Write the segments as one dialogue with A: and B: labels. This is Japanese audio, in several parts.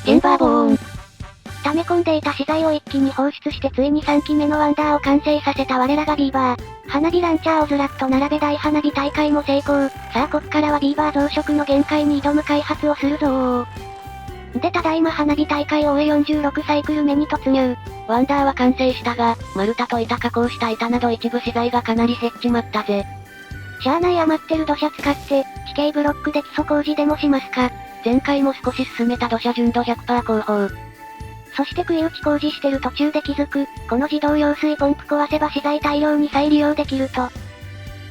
A: チェンバーボーン。溜め込んでいた資材を一気に放出してついに3機目のワンダーを完成させた我らがビーバー。花火ランチャーをずらっと並べ大花火大会も成功。さあこっからはビーバー増殖の限界に挑む開発をするぞー。でただいま花火大会を終え46サイクル目に突入。
B: ワンダーは完成したが、丸太と板加工した板など一部資材がかなり減っちまったぜ。
A: しゃあない余ってる土砂使って、地形ブロックで基礎工事でもしますか。
B: 前回も少し進めた土砂純度 100% 工法。
A: そして杭打ち工事してる途中で気づく、この自動揚水ポンプ壊せば資材大量に再利用できると。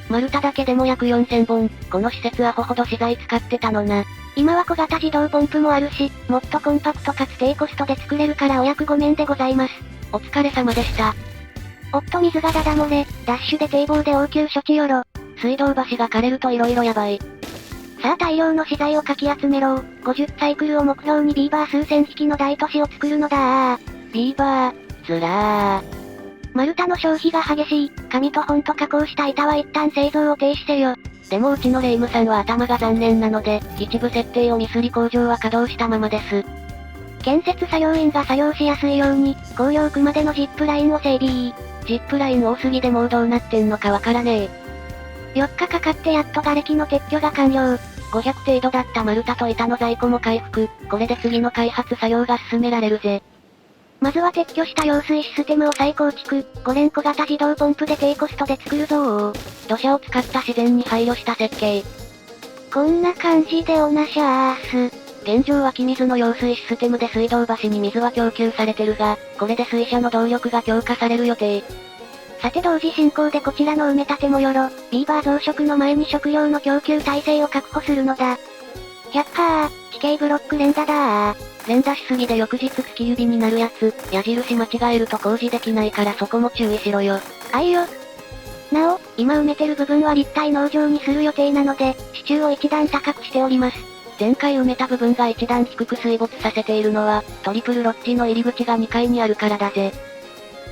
B: 丸太だけでも約4000本、この施設アホほど資材使ってたのな。
A: 今は小型自動ポンプもあるし、もっとコンパクトかつ低コストで作れるからお役御免でございます。
B: お疲れ様でした。
A: おっと水がダダ漏れ、ダッシュで堤防で応急処置よろ。
B: 水道橋が枯れると色々やばい。
A: さあ大量の資材をかき集めろ。50サイクルを目標にビーバー数千匹の大都市を作るのだー。
B: ビーバー、ずらー。
A: 丸太の消費が激しい。紙と本と加工した板は一旦製造を停止せよ。
B: でもうちのレイムさんは頭が残念なので、一部設定をミスり工場は稼働したままです。
A: 建設作業員が作業しやすいように、工業区までのジップラインを整備。
B: ジップライン多すぎでもうどうなってんのかわからね
A: え。4日かかってやっと瓦礫の撤去が完了。
B: 500程度だった丸太と板の在庫も回復。これで次の開発作業が進められるぜ。
A: まずは撤去した揚水システムを再構築。5連小型自動ポンプで低コストで作るぞー。
B: 土砂を使った自然に配慮した設計。
A: こんな感じでおなしゃーす。
B: 現状湧き水の揚水システムで水道橋に水は供給されてるが、これで水車の動力が強化される予定。
A: さて同時進行でこちらの埋め立てもよろ、ビーバー増殖の前に食料の供給体制を確保するのだ。100%、地形ブロック連打だー。
B: 連打しすぎで翌日突き指になるやつ、矢印間違えると工事できないからそこも注意しろよ。
A: あいよ。なお、今埋めてる部分は立体農場にする予定なので、支柱を一段高くしております。
B: 前回埋めた部分が一段低く水没させているのは、トリプルロッジの入り口が2階にあるからだぜ。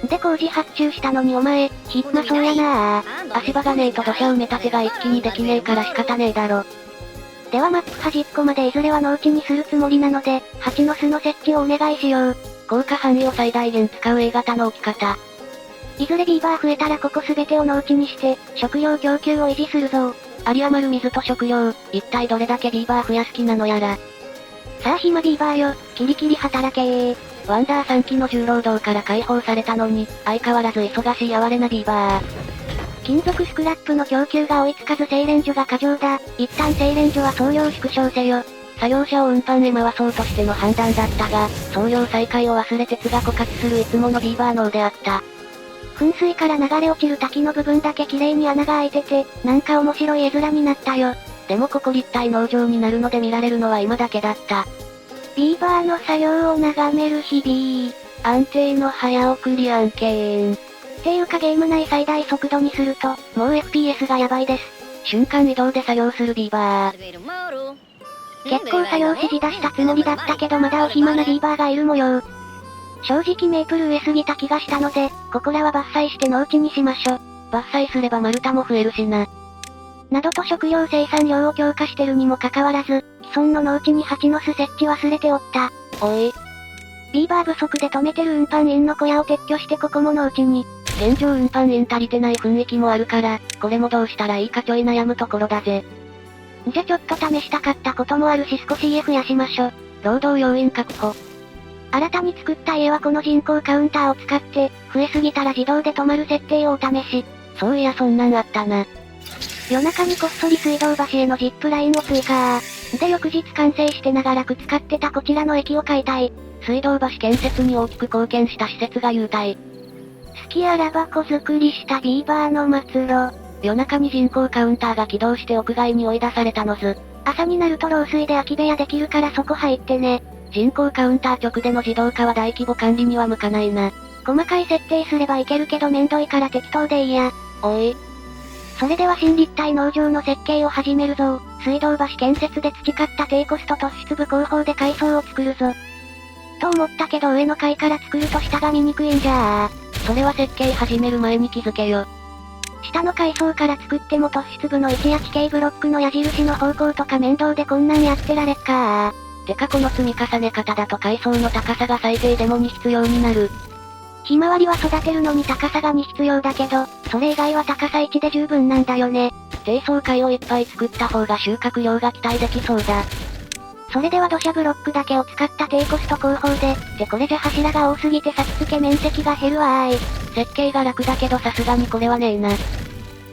A: で工事発注したのにお前、暇そうやなー。
B: 足場がねえと土砂埋め立てが一気にできねえから仕方ねえだろ。
A: ではマップ端っこまでいずれは農地にするつもりなので、蜂の巣の設置をお願いしよう。
B: 効果範囲を最大限使う A 型の置き方。
A: いずれビーバー増えたらここ全てを農地にして、食料供給を維持するぞ。
B: 有り余る水と食料、一体どれだけビーバー増やす気なのやら。
A: さあ暇ビーバーよ、キリキリ働けー。
B: ワンダー3機の重労働から解放されたのに、相変わらず忙しい哀れなビーバー。
A: 金属スクラップの供給が追いつかず製錬所が過剰だ。一旦製錬所は総量縮小せよ。
B: 作業車を運搬へ回そうとしての判断だったが、総量再開を忘れ鉄が枯渇するいつものビーバー脳であった。
A: 噴水から流れ落ちる滝の部分だけ綺麗に穴が開いてて、なんか面白い絵面になったよ。
B: でもここ立体農場になるので見られるのは今だけだった。
A: ビーバーの作業を眺める日々。
B: 安定の早送り案件。
A: っていうかゲーム内最大速度にすると、もう FPS がやばいです。
B: 瞬間移動で作業するビーバー。
A: 結構作業指示出したつもりだったけどまだお暇なビーバーがいる模様。正直メープル植えすぎた気がしたので、ここらは伐採して農地にしましょ。
B: 伐採すれば丸太も増えるしな。
A: などと食料生産量を強化してるにもかかわらず、既存の農地に蜂の巣設置忘れておった。
B: おい。
A: ビーバー不足で止めてる運搬員の小屋を撤去してここも農地に。
B: 現状運搬員足りてない雰囲気もあるから、これもどうしたらいいかちょい悩むところだぜ。
A: じゃちょっと試したかったこともあるし少し家増やしましょ。
B: 労働要員確保。
A: 新たに作った家はこの人口カウンターを使って、増えすぎたら自動で止まる設定をお試し。
B: そういやそんなんあったな。
A: 夜中にこっそり水道橋へのジップラインを追加。で翌日完成して長らく使ってたこちらの駅を解体。
B: 水道橋建設に大きく貢献した施設が優待。
A: 隙あらば子作りしたビーバーの末路。
B: 夜中に人工カウンターが起動して屋外に追い出されたのず。
A: 朝になると漏水で空き部屋できるからそこ入ってね。
B: 人工カウンター直での自動化は大規模管理には向かないな。
A: 細かい設定すればいけるけどめんどいから適当でいいや。
B: おい。
A: それでは新立体農場の設計を始めるぞ。水道橋建設で培った低コスト突出部工法で階層を作るぞ。と思ったけど上の階から作ると下が見にくいんじゃ
B: それは設計始める前に気づけよ。
A: 下の階層から作っても突出部の位置や地形ブロックの矢印の方向とか面倒でこんなんやってられっか
B: てかこの積み重ね方だと階層の高さが最低でも2必要になる。
A: ひまわりは育てるのに高さが2必要だけど、それ以外は高さ1で十分なんだよね。
B: 低層階をいっぱい作った方が収穫量が期待できそうだ。
A: それでは土砂ブロックだけを使った低コスト工法で、これじゃ柱が多すぎて先付け面積が減るわーい。
B: 設計が楽だけどさすがにこれはねえな。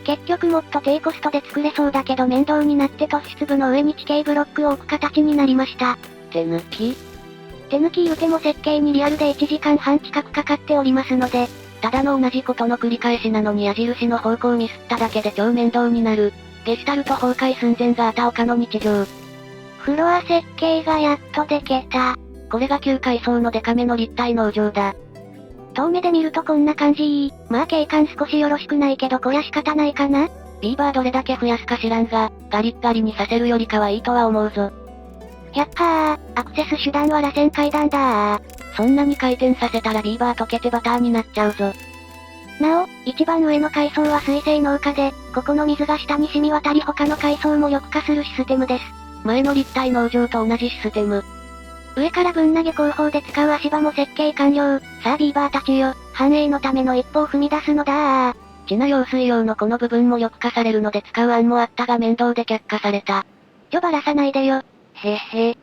A: 結局もっと低コストで作れそうだけど面倒になって突出部の上に地形ブロックを置く形になりました。
B: 手抜き
A: 言うても設計にリアルで1時間半近くかかっておりますので、
B: ただの同じことの繰り返しなのに矢印の方向をミスっただけで超面倒になる。ゲシュタルト崩壊寸前があたおかの日常。
A: フロア設計がやっとでけた。
B: これが9階層のデカめの立体農場だ。
A: 遠目で見るとこんな感じまあ景観少しよろしくないけどこりゃ仕方ないかな。
B: ビーバーどれだけ増やすか知らんが、ガリッガリにさせるよりかはいいとは思うぞ。
A: アクセス手段は螺旋階段だ
B: そんなに回転させたらビーバー溶けてバターになっちゃうぞ。
A: なお、一番上の階層は水性農家で、ここの水が下に染み渡り他の階層も緑化するシステムです。
B: 前の立体農場と同じシステム。
A: 上からぶん投げ工法で使う足場も設計完了。さあビーバーたちよ、繁栄のための一歩を踏み出すのだ
B: 地な用水用のこの部分も緑化されるので使う案もあったが面倒で却下された。
A: ばらさないでよ。
B: へっへ。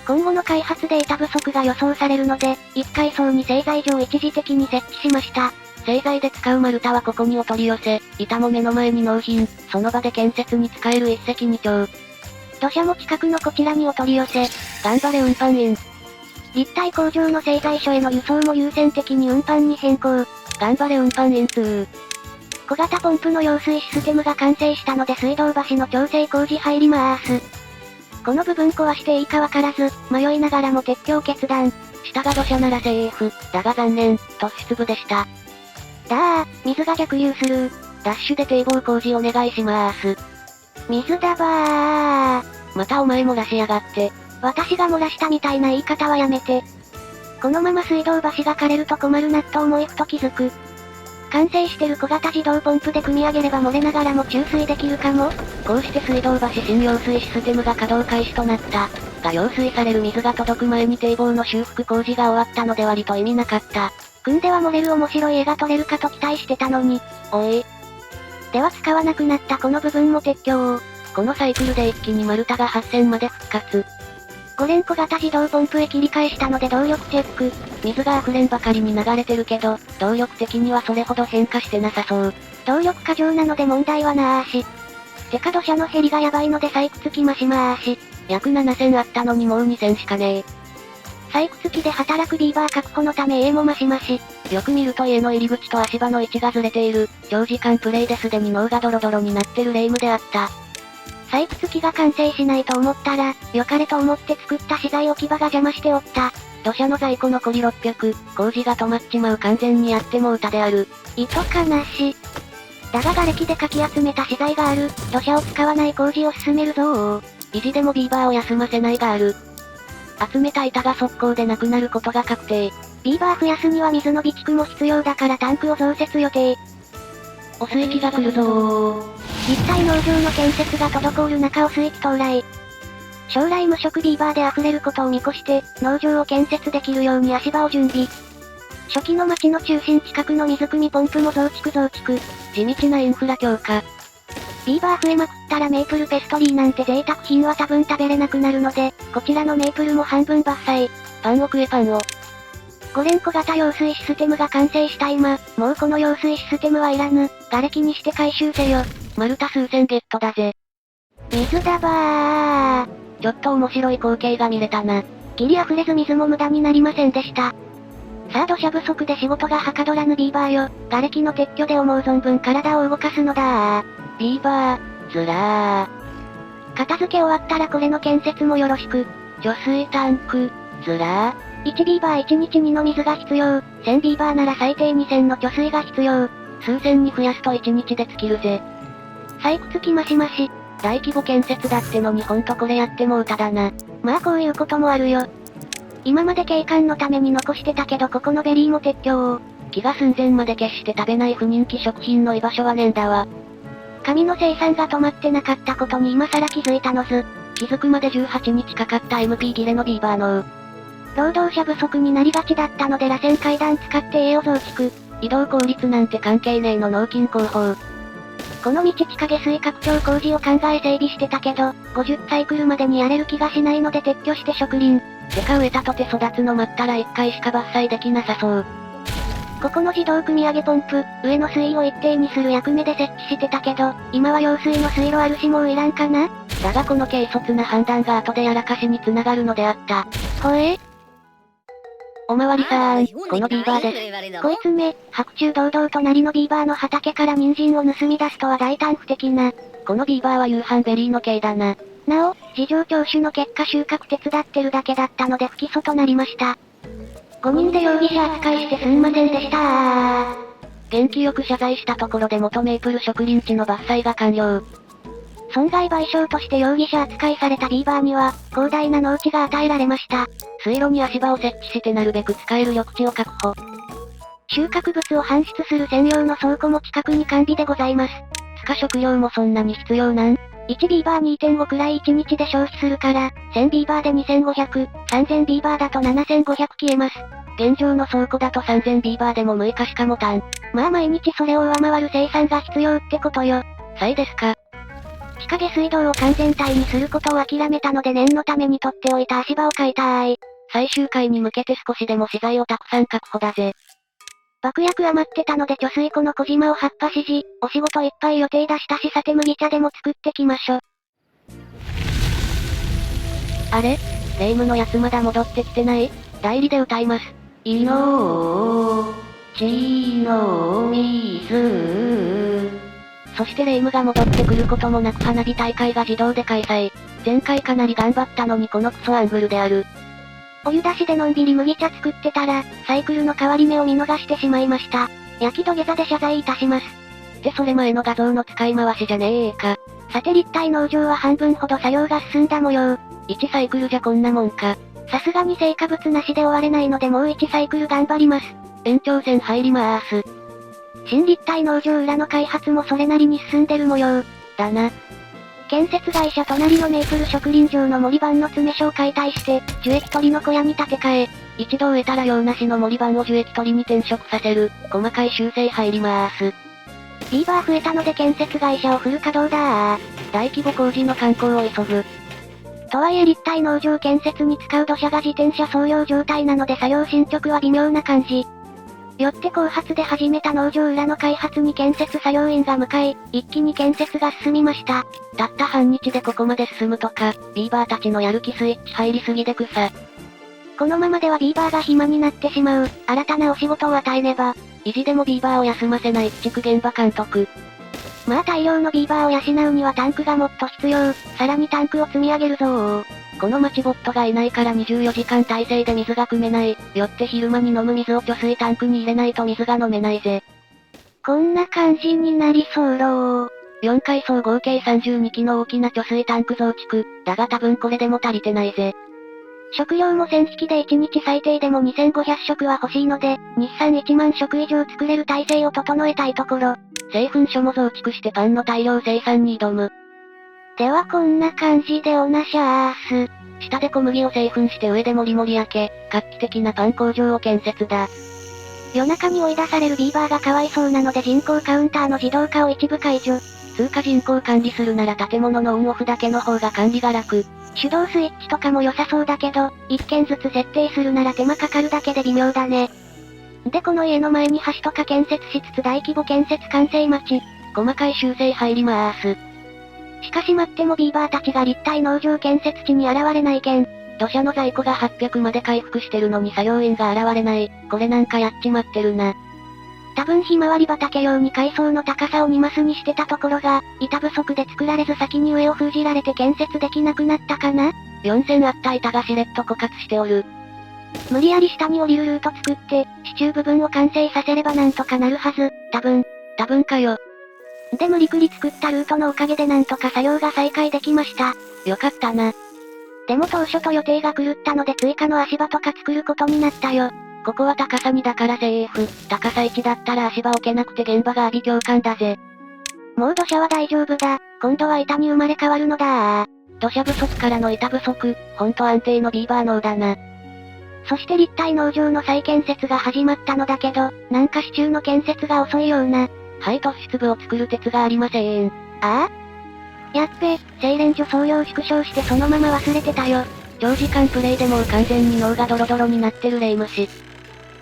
A: 今後の開発で板不足が予想されるので、1階層に製材所を一時的に設置しました。
B: 製材で使う丸太はここにお取り寄せ、板も目の前に納品、その場で建設に使える一石二鳥。
A: 土砂も近くのこちらにお取り寄せ。
B: 頑張れ運搬員。
A: 立体工場の製材所への輸送も優先的に運搬に変更。
B: 頑張れ運搬員2。
A: 小型ポンプの揚水システムが完成したので水道橋の調整工事入りまーす。この部分壊していいかわからず、迷いながらも撤去決断。
B: 下が土砂ならセーフ、だが残念、突出部でした。
A: 水が逆流する。
B: ダッシュで堤防工事お願いしまーす。
A: 水だばー。
B: またお前漏らしやがって。
A: 私が漏らしたみたいな言い方はやめて。このまま水道橋が枯れると困るなと思いふと気づく。完成してる小型自動ポンプで組み上げれば漏れながらも注水できるかも。
B: こうして水道橋新揚水システムが稼働開始となった。が揚水される水が届く前に堤防の修復工事が終わったので割と意味なかった。
A: 組んでは漏れる面白い絵が撮れるかと期待してたのに。
B: おい。
A: では使わなくなったこの部分も撤去。
B: このサイクルで一気に丸太が8000まで復活。
A: 5連小型自動ポンプへ切り替えしたので動力チェック。
B: 水が溢れんばかりに流れてるけど、動力的にはそれほど変化してなさそう。
A: 動力過剰なので問題はなーし。てか土砂の減りがやばいので採掘機増しまーし。
B: 約7000あったのにもう2000しかねえ。
A: 採掘機で働くビーバー確保のため家も増し増し。
B: よく見ると家の入り口と足場の位置がずれている。長時間プレイですでに脳がドロドロになってる霊夢であった。
A: 採掘機が完成しないと思ったら、良かれと思って作った資材置き場が邪魔しておった。
B: 土砂の在庫残り600、工事が止まっちまう完全にやってもうたである。
A: 意図かなし。だが瓦礫でかき集めた資材がある。土砂を使わない工事を進めるぞー。
B: 意地でもビーバーを休ませないがある。集めた板が速攻でなくなることが確定。
A: ビーバー増やすには水の備蓄も必要だからタンクを増設予定。
B: 汚水機が来るぞー。
A: 立体農場の建設が滞る中汚水機到来。将来無色ビーバーで溢れることを見越して、農場を建設できるように足場を準備。初期の町の中心近くの水汲みポンプも増築。
B: 地道なインフラ強化。
A: ビーバー増えまくったらメープルペストリーなんて贅沢品は多分食べれなくなるので、こちらのメープルも半分伐採。
B: パンを食えパンを。
A: 5連小型揚水システムが完成した今、もうこの揚水システムはいらぬ。瓦礫にして回収せよ。
B: 丸太数千ゲットだぜ。
A: 水だばー。
B: ちょっと面白い光景が見れたな。
A: 切り溢れず水も無駄になりませんでした。さあ土砂不足で仕事がはかどらぬビーバーよ。瓦礫の撤去で思う存分体を動かすのだー。
B: ビーバー、ずらー。
A: 片付け終わったらこれの建設もよろしく。
B: 貯水タンク、ずらー。
A: 1ビーバー1日2の水が必要。1000ビーバーなら最低2000の貯水が必要。
B: 数千に増やすと1日で尽きるぜ。
A: 採掘機増し増し。
B: 大規模建設だってのにほんとこれやってもうただな。
A: まあこういうこともあるよ。今まで景観のために残してたけどここのベリーも撤去。
B: 木が寸前まで決して食べない不人気食品の居場所はねえんだわ。
A: 紙の生産が止まってなかったことに今更気づいたのず。
B: 気づくまで18日かかった MP 切れのビーバーの
A: 労働者不足になりがちだったので螺旋階段使って家を増築。
B: 移動効率なんて関係ねえの納金工法。
A: この道地下下水拡張工事を考え整備してたけど、50サイクルまでにやれる気がしないので撤去して植林。
B: てか植えたとて育つの待ったら1回しか伐採できなさそう。
A: ここの自動組み上げポンプ、上の水位を一定にする役目で設置してたけど、今は用水の水路あるしもういらんかな？
B: だがこの軽率な判断が後でやらかしに繋がるのであった。
A: ほえ？
B: おまわりさーん、このビーバーです。
A: こいつめ、白昼堂々隣のビーバーの畑から人参を盗み出すとは大胆不敵な。
B: このビーバーは夕飯ベリーの系だな。
A: なお、事情聴取の結果収穫手伝ってるだけだったので不起訴となりました。5人で容疑者扱いしてすんませんでしたー。
B: 元気よく謝罪したところで元メープル植林地の伐採が完了。
A: 損害賠償として容疑者扱いされたビーバーには、広大な農地が与えられました。
B: 水路に足場を設置してなるべく使える緑地を確保。
A: 収穫物を搬出する専用の倉庫も近くに完備でございます。
B: つか食料もそんなに必要なん？
A: 1 ビーバー 2.5 くらい1日で消費するから、1000ビーバーで2500、3000ビーバーだと7500消えます。
B: 現状の倉庫だと3000ビーバーでも6日しか持たん。
A: まあ毎日それを上回る生産が必要ってことよ。
B: さいですか。
A: 地下下水道を完全体にすることを諦めたので念のために取っておいた足場を買いたい。
B: 最終回に向けて少しでも資材をたくさん確保だぜ。
A: 爆薬余ってたので貯水湖の小島を葉っぱ指示、お仕事いっぱい予定出したしさて麦茶でも作ってきましょ。
B: あれ？霊夢のやつまだ戻ってきてない？代理で歌います。いのーちのみず。そして霊夢が戻ってくることもなく花火大会が自動で開催。前回かなり頑張ったのにこのクソアングルである。
A: お湯出しでのんびり麦茶作ってたら、サイクルの変わり目を見逃してしまいました。焼き土下座で謝罪いたします。
B: ってそれ前の画像の使い回しじゃねえか。
A: さて立体農場は半分ほど作業が進んだ模様。
B: 1サイクルじゃこんなもんか。
A: さすがに成果物なしで終われないのでもう1サイクル頑張ります。
B: 延長線入りまーす。
A: 新立体農場裏の開発もそれなりに進んでる模様。
B: だな。
A: 建設会社隣のメープル植林場の森番の詰め所を解体して、樹液取りの小屋に建て替え、
B: 一度植えたら用なしの森番を樹液取りに転職させる、細かい修正入りまーす。
A: ビーバー増えたので建設会社をフル稼働だー。
B: 大規模工事の観光を急ぐ。
A: とはいえ立体農場建設に使う土砂が自転車操業状態なので作業進捗は微妙な感じ。よって後発で始めた農場裏の開発に建設作業員が向かい、一気に建設が進みました。
B: たった半日でここまで進むとか、ビーバーたちのやる気スイッチ入りすぎで草。
A: このままではビーバーが暇になってしまう、新たなお仕事を与えねば。
B: 意地でもビーバーを休ませない地区現場監督。
A: まあ大量のビーバーを養うにはタンクがもっと必要、さらにタンクを積み上げるぞー。
B: この町ボットがいないから24時間体制で水が汲めない。よって昼間に飲む水を貯水タンクに入れないと水が飲めないぜ。
A: こんな感じになりそうろー。
B: 4階層合計32基の大きな貯水タンク増築。だが多分これでも足りてないぜ。
A: 食料も1000匹で1日最低でも2500食は欲しいので、日産1万食以上作れる体制を整えたいところ。
B: 製粉所も増築してパンの大量生産に挑む。
A: ではこんな感じでおなしゃーす。
B: 下で小麦を製粉して上でもりもり焼け、画期的なパン工場を建設だ。
A: 夜中に追い出されるビーバーがかわいそうなので人工カウンターの自動化を一部解除。
B: 通過人口管理するなら建物のオンオフだけの方が管理が楽。
A: 手動スイッチとかも良さそうだけど、一件ずつ設定するなら手間かかるだけで微妙だね。でこの家の前に橋とか建設しつつ大規模建設完成待ち。
B: 細かい修正入りまーす。
A: しかし待ってもビーバーたちが立体農場建設地に現れないけん。
B: 土砂の在庫が800まで回復してるのに作業員が現れない。これなんかやっちまってるな。
A: 多分ひまわり畑用に階層の高さを2マスにしてたところが、板不足で作られず先に上を封じられて建設できなくなったかな？
B: 4000あった板がしれっと枯渇しておる。
A: 無理やり下に降りるルート作って、支柱部分を完成させればなんとかなるはず。多分
B: かよ。
A: で無理くり作ったルートのおかげでなんとか作業が再開できました。
B: よかったな。
A: でも当初と予定が狂ったので追加の足場とか作ることになったよ。
B: ここは高さ2だからセーフ。高さ1だったら足場置けなくて現場が阿鼻共感だぜ。
A: もう土砂は大丈夫だ。今度は板に生まれ変わるのだー。
B: 土砂不足からの板不足、ほんと安定のビーバー農だな。
A: そして立体農場の再建設が始まったのだけど、なんか支柱の建設が遅いような。
B: はい、突出部を作る鉄がありません。
A: ああ？やっべ、精錬所総量縮小してそのまま忘れてたよ。
B: 長時間プレイでもう完全に脳がドロドロになってるレイムシ。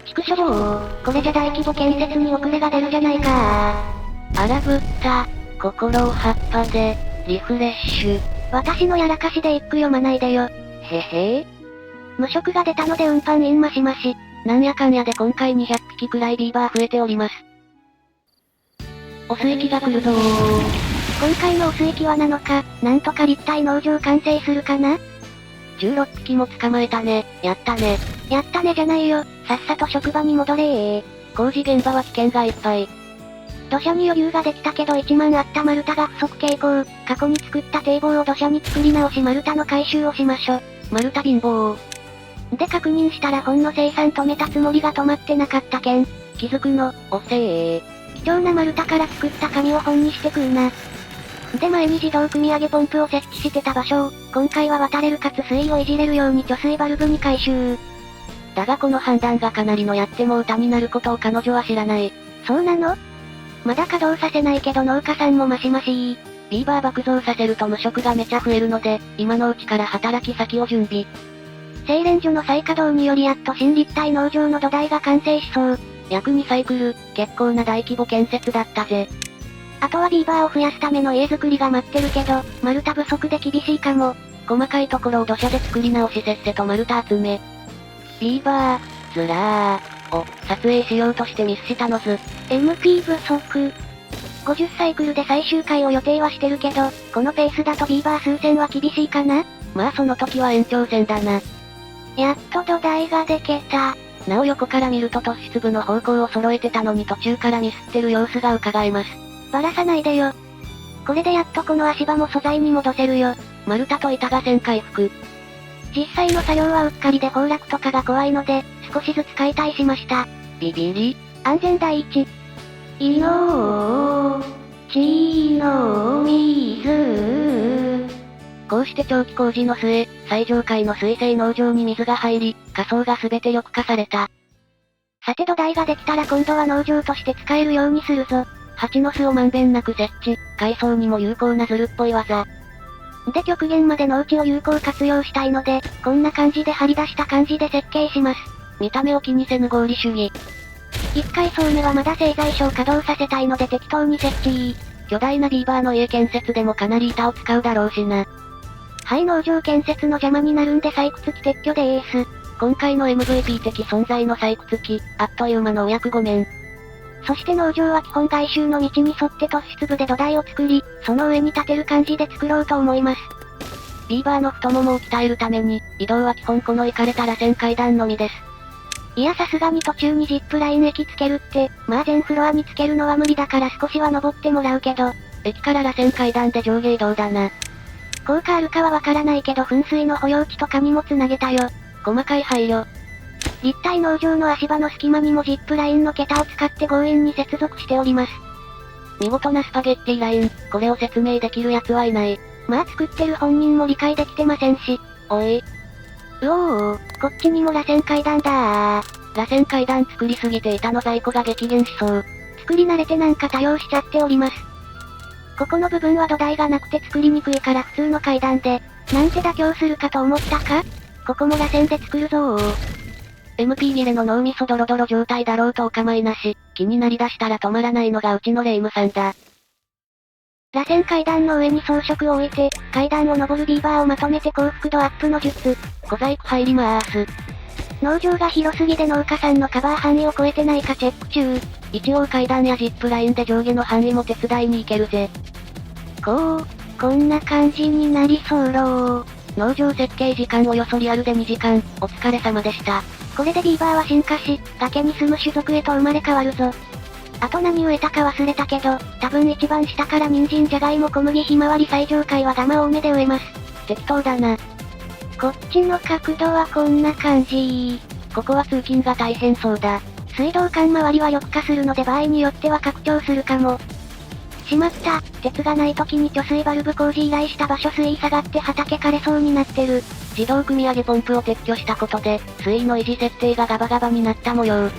A: 畜生これじゃ大規模建設に遅れが出るじゃないか。
B: 荒ぶった、心を葉っぱで、リフレッシュ。
A: 私のやらかしで一句読まないでよ。
B: へへー。
A: 無職が出たので運搬インマシマシ。
B: なんやかんやで今回200匹くらいビーバー増えております。お水域が来るぞー。
A: 今回のお水域はなのか、なんとか立体農場完成するかな？
B: 16匹も捕まえたね、やったね。
A: やったねじゃないよ、さっさと職場に戻れー。
B: 工事現場は危険がいっぱい。
A: 土砂に余裕ができたけど1万あった丸太が不足傾向。過去に作った堤防を土砂に作り直し丸太の回収をしましょ。
B: 丸太貧乏。
A: で確認したら本の生産止めたつもりが止まってなかったけん。
B: 気づくの、おせー。
A: 貴重な丸太から作った紙を本にして食うな。で前に自動組み上げポンプを設置してた場所を、今回は渡れるかつ水位をいじれるように貯水バルブに回収。
B: だがこの判断がかなりのやっても歌になることを彼女は知らない。
A: そうなの？まだ稼働させないけど農家さんもマシマシー。
B: ビーバー爆増させると無職がめちゃ増えるので、今のうちから働き先を準備。
A: 精錬所の再稼働によりやっと新立体農場の土台が完成しそう。
B: 約2サイクル、結構な大規模建設だったぜ。
A: あとはビーバーを増やすための家作りが待ってるけど、丸太不足で厳しいかも。
B: 細かいところを土砂で作り直しせっせと丸太集め。ビーバー、ずらー、を、撮影しようとしてミスしたのず。
A: MP 不足。50サイクルで最終回を予定はしてるけど、このペースだとビーバー数千は厳しいかな？
B: まあその時は延長戦だな。
A: やっと土台がでけた。
B: なお横から見ると突出部の方向を揃えてたのに途中からミスってる様子が伺えます。
A: ばらさないでよ。これでやっとこの足場も素材に戻せるよ。
B: 丸太と板が線回復。
A: 実際の作業はうっかりで崩落とかが怖いので、少しずつ解体しました。
B: ビビリ。
A: 安全第一。いのー、ちの水。
B: こうして長期工事の末、最上階の水生農場に水が入り、仮想がすべて緑化された。
A: さて土台ができたら今度は農場として使えるようにするぞ。
B: 蜂の巣をまんべんなく設置、海藻にも有効なずるっぽい技。
A: で極限まで農地を有効活用したいので、こんな感じで張り出した感じで設計します。
B: 見た目を気にせぬ合理主義。
A: 1階層目はまだ製材所を稼働させたいので適当に設置。
B: 巨大なビーバーの家建設でもかなり板を使うだろうしな。
A: はい農場建設の邪魔になるんで採掘機撤去でーす。
B: 今回の MVP 的存在の採掘機、あっという間のお役御免。
A: そして農場は基本外周の道に沿って突出部で土台を作り、その上に立てる感じで作ろうと思います。
B: ビーバーの太ももを鍛えるために、移動は基本この行かれた螺旋階段のみです。
A: いやさすがに途中にジップライン駅つけるって、まあ全フロアにつけるのは無理だから少しは登ってもらうけど、
B: 駅から螺旋階段で上下移動だな。
A: 効果あるかはわからないけど噴水の保養地とかにもつなげたよ。
B: 細かい配慮。
A: 立体農場の足場の隙間にもジップラインの桁を使って強引に接続しております。
B: 見事なスパゲッティライン、これを説明できる奴はいない。
A: まあ作ってる本人も理解できてませんし。
B: おい。
A: うおー、こっちにも螺旋階段だー。
B: 螺旋階段作りすぎて板の在庫が激減しそう。
A: 作り慣れてなんか多用しちゃっております。ここの部分は土台がなくて作りにくいから普通の階段で、なんて妥協するかと思ったか？ここも螺旋で作るぞー。
B: MP 切れの脳みそドロドロ状態だろうとお構いなし、気になりだしたら止まらないのがうちのレイムさんだ。
A: 螺旋階段の上に装飾を置いて、階段を登るビーバーをまとめて幸福度アップの術。
B: 小細工入りまーす。
A: 農場が広すぎで農家さんのカバー範囲を超えてないかチェック中。
B: 一応階段やジップラインで上下の範囲も手伝いに行けるぜ。
A: こんな感じになりそうろー。
B: 農場設計時間およそリアルで2時間、お疲れ様でした。
A: これでビーバーは進化し、崖に住む種族へと生まれ変わるぞ。あと何植えたか忘れたけど、多分一番下から人参じゃがいも小麦ひまわり最上階はガマ多めで植えます。
B: 適当だな。
A: こっちの角度はこんな感じ。
B: ここは通勤が大変そうだ。
A: 水道管周りは緑化するので場合によっては拡張するかも。しまった。鉄がない時に貯水バルブ工事依頼した場所水位下がって畑枯れそうになってる。
B: 自動組み上げポンプを撤去したことで、水位の維持設定がガバガバになった模様。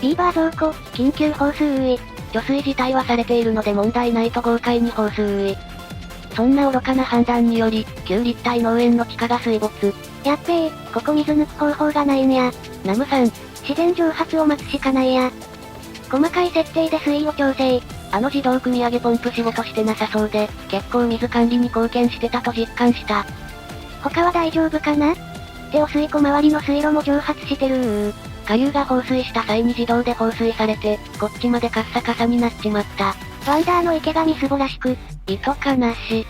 A: ビーバー増庫、緊急放水雨。
B: 貯水自体はされているので問題ないと豪快に放水。そんな愚かな判断により、旧立体農園の地下が水没。
A: やっべえ、ここ水抜く方法がないんや。
B: ナムさん、
A: 自然蒸発を待つしかないや。細かい設定で水位を調整。
B: あの自動組み上げポンプ仕事してなさそうで、結構水管理に貢献してたと実感した。
A: 他は大丈夫かな？で、汚水庫周りの水路も蒸発してる。
B: 下流が放水した際に自動で放水されて、こっちまでカッサカサになっちまった。
A: ワンダーの池がみすぼらしく。
B: 糸かなし。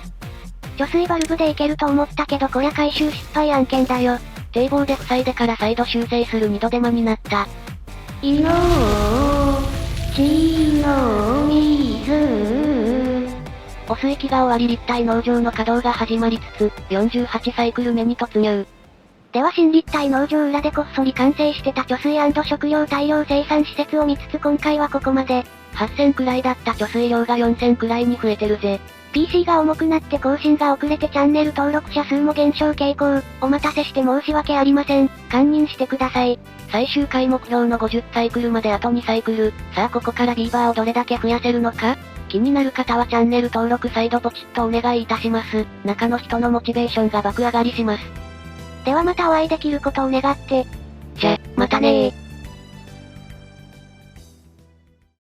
A: 貯水バルブでいけると思ったけどこりゃ回収失敗案件だよ。
B: 堤防で塞いでから再度修正する二度手間になった。命の水。汚水期が終わり立体農場の稼働が始まりつつ、48サイクル目に突入。
A: では新立体農場裏でこっそり完成してた貯水&食料大量生産施設を見つつ今回はここまで。
B: 8000くらいだった貯水量が4000くらいに増えてるぜ。
A: PC が重くなって更新が遅れてチャンネル登録者数も減少傾向。お待たせして申し訳ありません。堪忍してください。
B: 最終回目標の50サイクルまであと2サイクル。さあここからビーバーをどれだけ増やせるのか？気になる方はチャンネル登録再度ポチッとお願いいたします。中の人のモチベーションが爆上がりします。
A: ではまたお会いできることを願って。
B: じゃ、またねー。